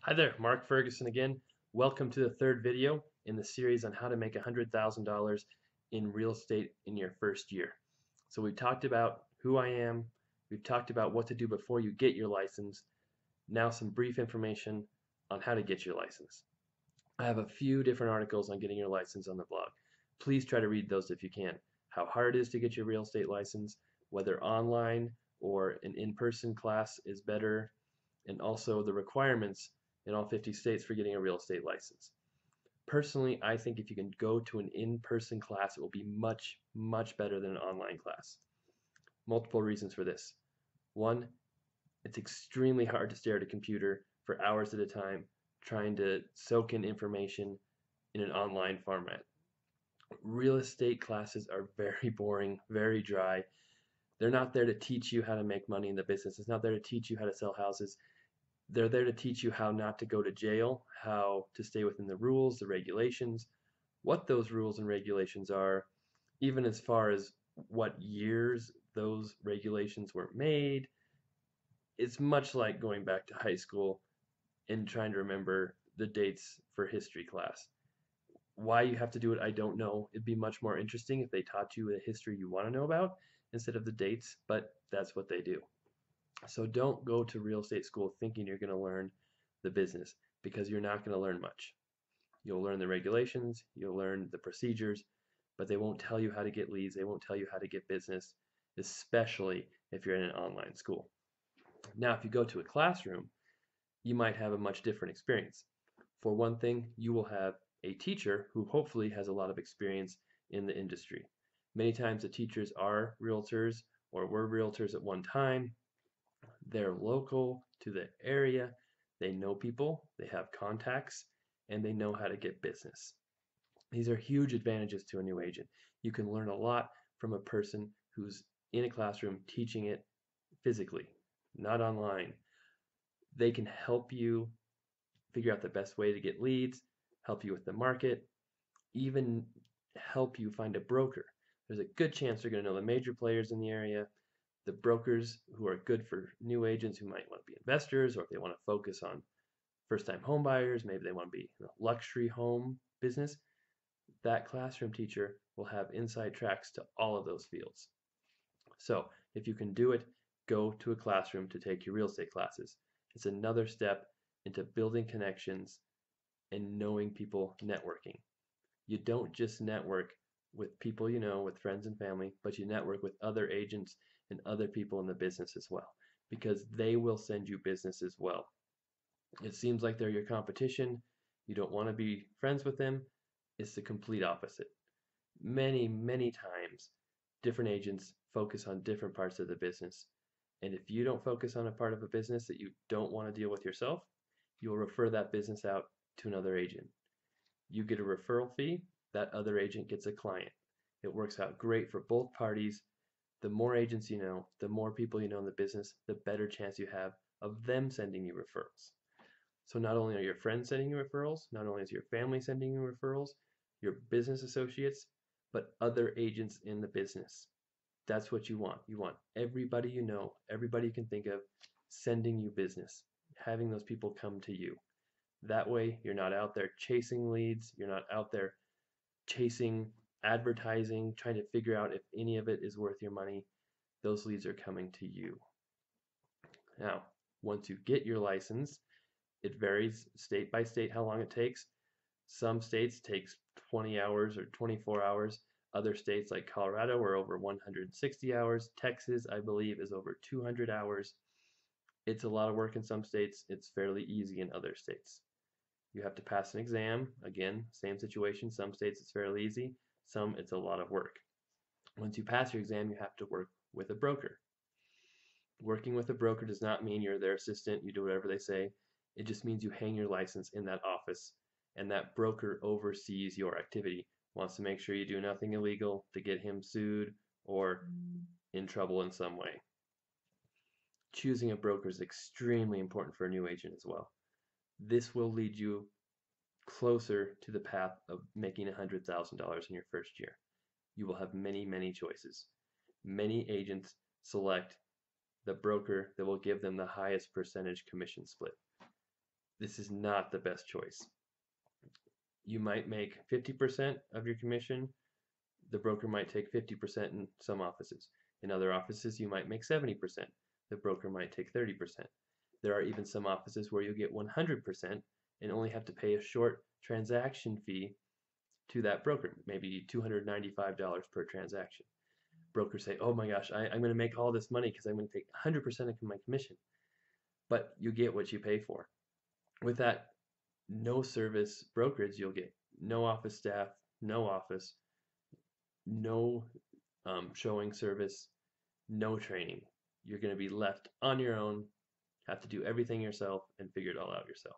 Hi there, Mark Ferguson again. Welcome to the third video in the series on how to make $100,000 in real estate in your first year. So we've talked about who I am, we've talked about what to do before you get your license, now some brief information on how to get your license. I have a few different articles on getting your license on the blog. Please try to read those if you can. How hard it is to get your real estate license, whether online or an in-person class is better, and also the requirements in all 50 states for getting a real estate license. Personally, I think if you can go to an in-person class, it will be much, much better than an online class. Multiple reasons for this. One, it's extremely hard to stare at a computer for hours at a time trying to soak in information in an online format. Real estate classes are very boring, very dry. They're not there to teach you how to make money in the business. It's not there to teach you how to sell houses. They're there to teach you how not to go to jail, how to stay within the rules, the regulations, what those rules and regulations are, even as far as what years those regulations were made. It's much like going back to high school and trying to remember the dates for history class. Why you have to do it, I don't know. It'd be much more interesting if they taught you the history you want to know about instead of the dates, but that's what they do. So don't go to real estate school thinking you're going to learn the business because you're not going to learn much. You'll learn the regulations, you'll learn the procedures, but they won't tell you how to get leads, they won't tell you how to get business, especially if you're in an online school. Now, if you go to a classroom, you might have a much different experience. For one thing, you will have a teacher who hopefully has a lot of experience in the industry. Many times the teachers are realtors or were realtors at one time. They're local to the area. They know people, they have contacts, and they know how to get business. These are huge advantages to a new agent. You can learn a lot from a person who's in a classroom teaching it physically, not online. They can help you figure out the best way to get leads, help you with the market, even help you find a broker. There's a good chance they're going to know the major players in the area, the brokers who are good for new agents who might want to be investors, or if they want to focus on first-time home buyers, maybe they want to be in a luxury home business. That classroom teacher will have inside tracks to all of those fields. So if you can do it, go to a classroom to take your real estate classes. It's another step into building connections and knowing people, networking. You don't just network with people you know, with friends and family, but you network with other agents and other people in the business as well, because they will send you business as well. It seems like they're your competition. You don't want to be friends with them. It's the complete opposite. Many, many times, different agents focus on different parts of the business. And if you don't focus on a part of a business that you don't want to deal with yourself, you'll refer that business out to another agent. You get a referral fee, that other agent gets a client. It works out great for both parties. The more agents you know, the more people you know in the business, the better chance you have of them sending you referrals. So not only are your friends sending you referrals, not only is your family sending you referrals, your business associates, but other agents in the business. That's what you want. You want everybody you know, everybody you can think of, sending you business, having those people come to you. That way, you're not out there chasing leads, you're not out there chasing advertising, trying to figure out if any of it is worth your money. Those leads are coming to you. Now, once you get your license, it varies state by state how long it takes. Some states takes 20 hours or 24 hours. Other states like Colorado are over 160 hours. Texas, I believe, is over 200 hours. It's a lot of work in some states. It's fairly easy in other states. You have to pass an exam. Again, same situation. Some states it's fairly easy. Some it's a lot of work. Once you pass your exam, you have to work with a broker. Working with a broker does not mean you're their assistant, you do whatever they say. It just means you hang your license in that office, and that broker oversees your activity, wants to make sure you do nothing illegal to get him sued or in trouble in some way. Choosing a broker is extremely important for a new agent as well. This will lead you closer to the path of making $100,000 in your first year. You will have many, many choices. Many agents select the broker that will give them the highest percentage commission split. this is not the best choice. You might make 50% of your commission. The broker might take 50% in some offices. In other offices, you might make 70%. The broker might take 30%. There are even some offices where you get 100% and only have to pay a short transaction fee to that broker, maybe $295 per transaction. Brokers say, oh my gosh, I'm going to make all this money because I'm going to take 100% of my commission. But you get what you pay for. With that no service brokerage, you'll get no office staff, no office, no showing service, no training. You're going to be left on your own, have to do everything yourself and figure it all out yourself.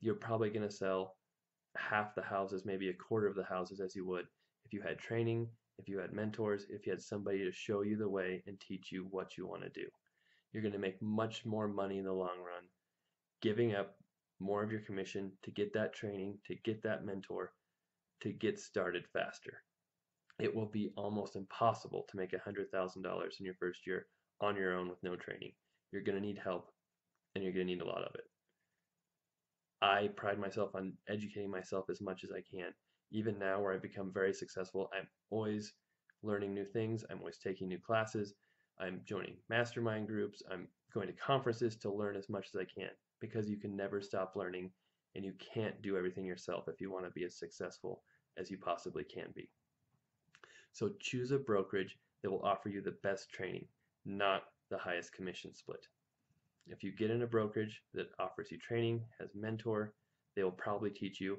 You're probably going to sell half the houses, maybe a quarter of the houses as you would if you had training, if you had mentors, if you had somebody to show you the way and teach you what you want to do. You're going to make much more money in the long run giving up more of your commission to get that training, to get that mentor, to get started faster. It will be almost impossible to make $100,000 in your first year on your own with no training. You're going to need help, and you're going to need a lot of it. I pride myself on educating myself as much as I can. Even now, where I've become very successful, I'm always learning new things. I'm always taking new classes. I'm joining mastermind groups. I'm going to conferences to learn as much as I can, because you can never stop learning, and you can't do everything yourself if you want to be as successful as you possibly can be. So choose a brokerage that will offer you the best training, not the highest commission split. If you get in a brokerage that offers you training, has a mentor, they will probably teach you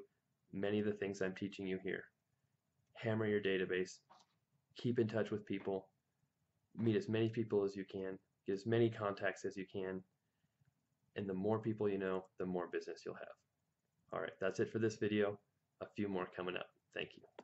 many of the things I'm teaching you here. Hammer your database, keep in touch with people, meet as many people as you can, get as many contacts as you can, and the more people you know, the more business you'll have. All right, that's it for this video. A few more coming up. Thank you.